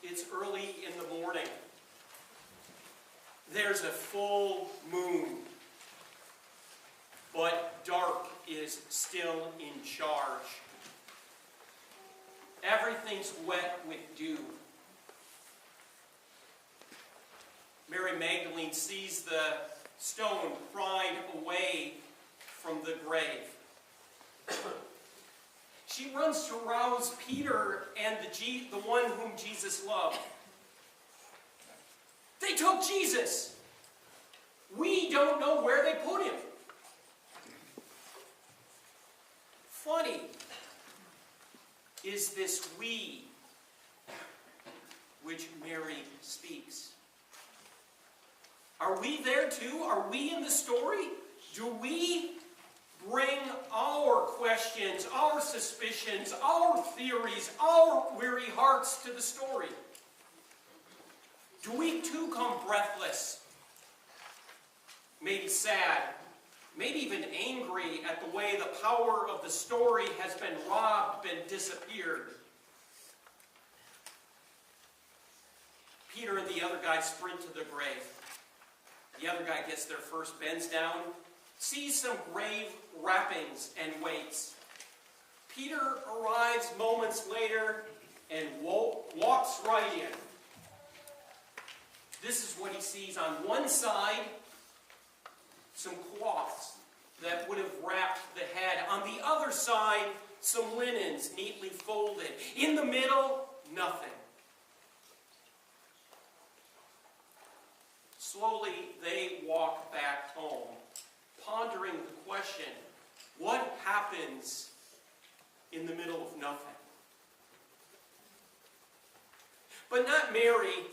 It's early in the morning. There's a full moon, but dark is still in charge. Everything's wet with dew. Mary Magdalene sees the stone pried away from the grave. She runs to rouse Peter and the one whom Jesus loved. They took Jesus. We don't know where they put him. Funny is this we which Mary speaks. Are we there too? Are we in the story? Do we bring our questions, our suspicions, our theories, our weary hearts to the story? Do we too come breathless, maybe sad, maybe even angry at the way the power of the story has been robbed and disappeared? Peter and the other guy sprint to the grave. The other guy gets there first, bends down, sees some grave wrappings, and waits. Peter arrives moments later and walks right in. This is what he sees. On one side, some cloths that would have wrapped the head. On the other side, some linens neatly folded. In the middle, nothing. Slowly, they walk back home, pondering the question, what happens in the middle of nothing? But not Mary.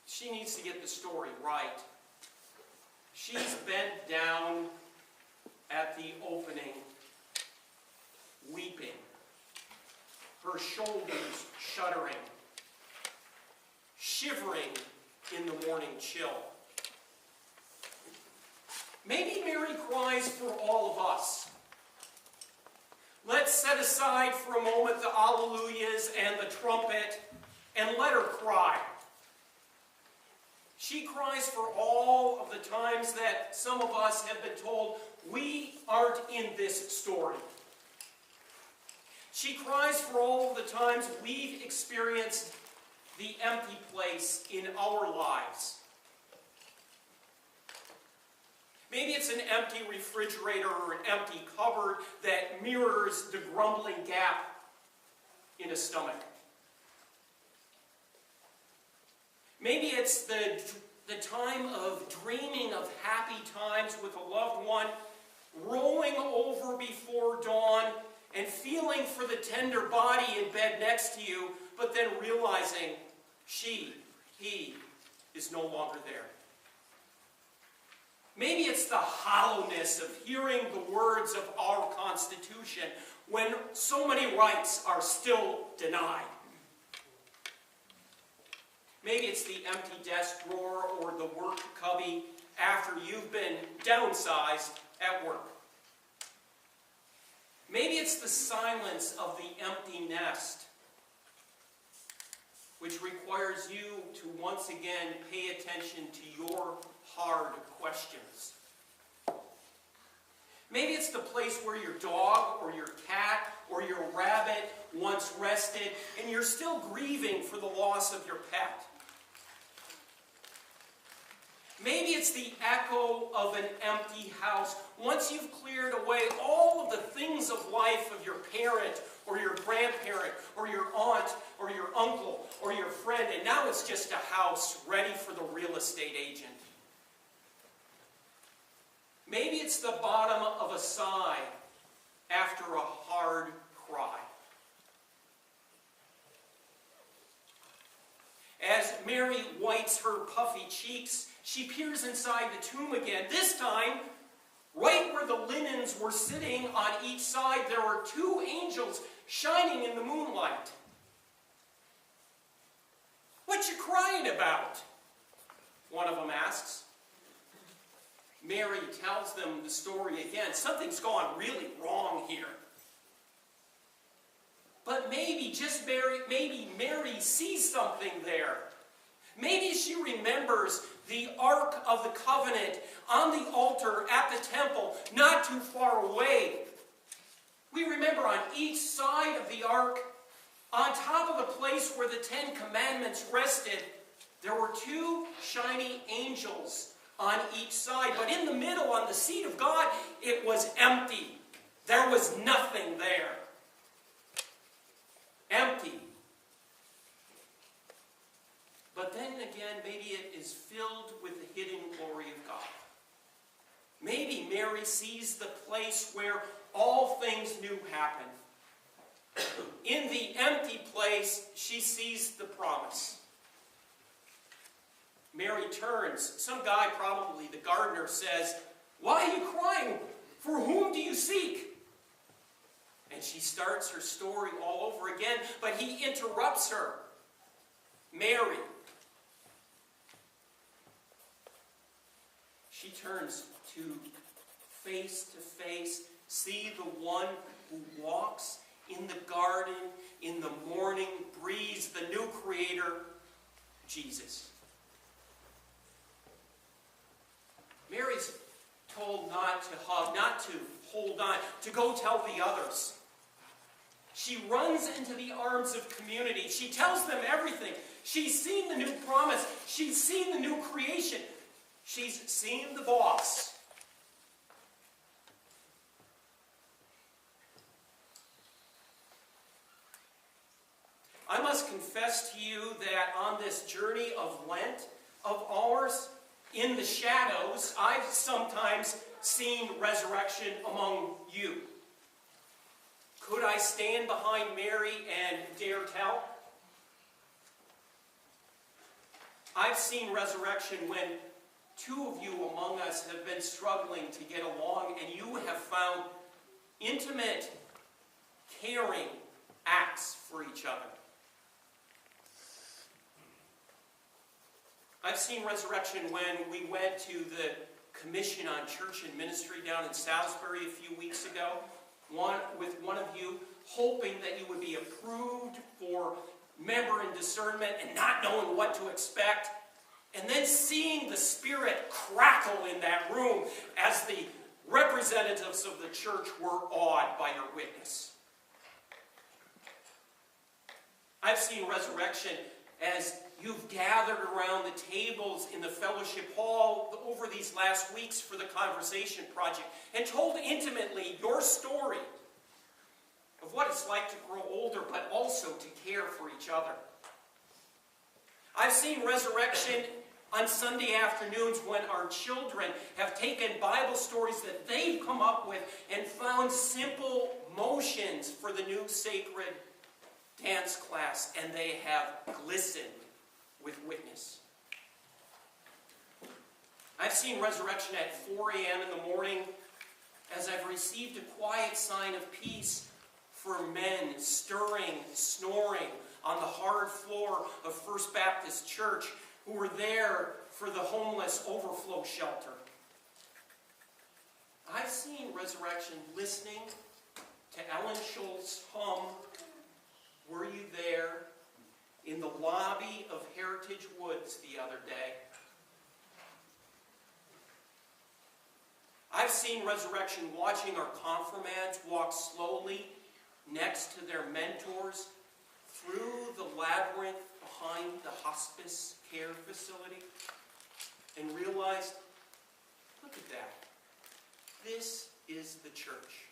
She needs to get the story right. She's bent down at the opening, weeping, her shoulders shuddering, shivering in the morning chill. Maybe Mary cries for all of us. Let's set aside for a moment the alleluias and the trumpet and let her cry. She cries for all of the times that some of us have been told we aren't in this story. She cries for all of the times we've experienced the empty place in our lives. Maybe it's an empty refrigerator or an empty cupboard that mirrors the grumbling gap in a stomach. Maybe it's the time of dreaming of happy times with a loved one, rolling over before dawn and feeling for the tender body in bed next to you, but then realizing he is no longer there. Maybe it's the hollowness of hearing the words of our Constitution when so many rights are still denied. Maybe it's the empty desk drawer or the work cubby after you've been downsized at work. Maybe it's the silence of the empty nest, which requires you to once again pay attention to your hard questions. Maybe it's the place where your dog or your cat or your rabbit once rested and you're still grieving for the loss of your pet. Maybe it's the echo of an empty house once you've cleared away all of the things of life of your parent or your grandparent or your aunt or your uncle or your friend, and now it's just a house ready for the real estate agent. Maybe it's the bottom of a sigh after a hard cry. As Mary wipes her puffy cheeks, she peers inside the tomb again. This time, right where the linens were sitting on each side, there were two angels shining in the moonlight. "What you crying about?" one of them asks. Mary tells them the story again. Something's gone really wrong here. But maybe, maybe Mary sees something there. Maybe she remembers the Ark of the Covenant on the altar at the temple, not too far away. We remember on each side of the Ark, on top of the place where the Ten Commandments rested, there were two shiny angels on each side. But in the middle, on the seat of God, it was empty. There was nothing there. Empty. But then again, maybe it is filled with the hidden glory of God. Maybe Mary sees the place where all things new happen. In the empty place, she sees the promise. Mary turns. Some guy, probably the gardener, says, "Why are you crying? For whom do you seek?" And she starts her story all over again, but he interrupts her. "Mary." She turns to face, see the one who walks in the garden, in the morning breeze, the new creator, Jesus. Mary's told not to hug, not to hold on, to go tell the others. She runs into the arms of community. She tells them everything. She's seen the new promise. She's seen the new creation. She's seen the boss. I must confess to you that on this journey of Lent of ours, in the shadows, I've sometimes seen resurrection among you. Could I stand behind Mary and dare tell? I've seen resurrection when two of you among us have been struggling to get along, and you have found intimate, caring acts for each other. I've seen resurrection when we went to the Commission on Church and Ministry down in Salisbury a few weeks ago, with one of you, hoping that you would be approved for member and discernment and not knowing what to expect, and then seeing the Spirit crackle in that room as the representatives of the church were awed by your witness. I've seen resurrection as you've gathered around the tables in the fellowship hall over these last weeks for the Conversation Project and told intimately your story of what it's like to grow older, but also to care for each other. I've seen resurrection on Sunday afternoons when our children have taken Bible stories that they've come up with and found simple motions for the new sacred dance class, and they have glistened with witness. I've seen resurrection at 4 a.m. in the morning as I've received a quiet sign of peace for men stirring, snoring on the hard floor of First Baptist Church who were there for the homeless overflow shelter. I've seen resurrection listening to Ellen Schultz's hum, "Were You There?" in the lobby of Heritage Woods the other day. I've seen resurrection watching our confirmands walk slowly next to their mentors through the labyrinth behind the hospice care facility and realized, look at that. This is the church.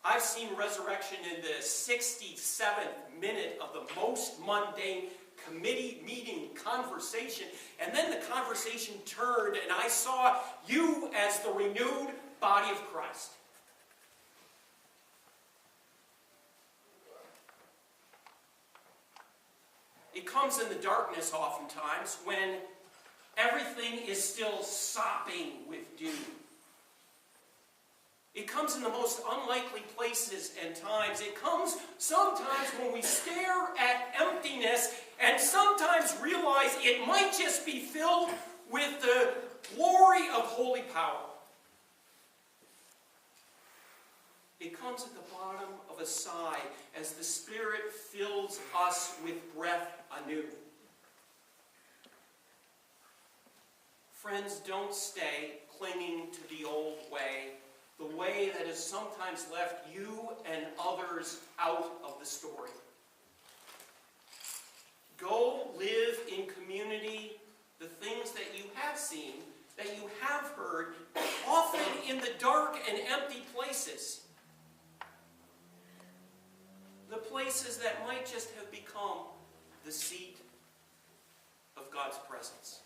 I've seen resurrection in the 67th minute of the most mundane committee meeting conversation, and then the conversation turned and I saw you as the renewed body of Christ. It comes in the darkness oftentimes when everything is still sopping with dew. It comes in the most unlikely places and times. It comes sometimes when we stare at emptiness and sometimes realize it might just be filled with the glory of holy power. It comes at the bottom of a sigh as the Spirit fills us with breath anew. Friends, don't stay clinging to the old way, the way that has sometimes left you and others out of the story. Go live in community the things that you have seen, that you have heard, often in the dark and empty places. The places that might just have become the seat of God's presence.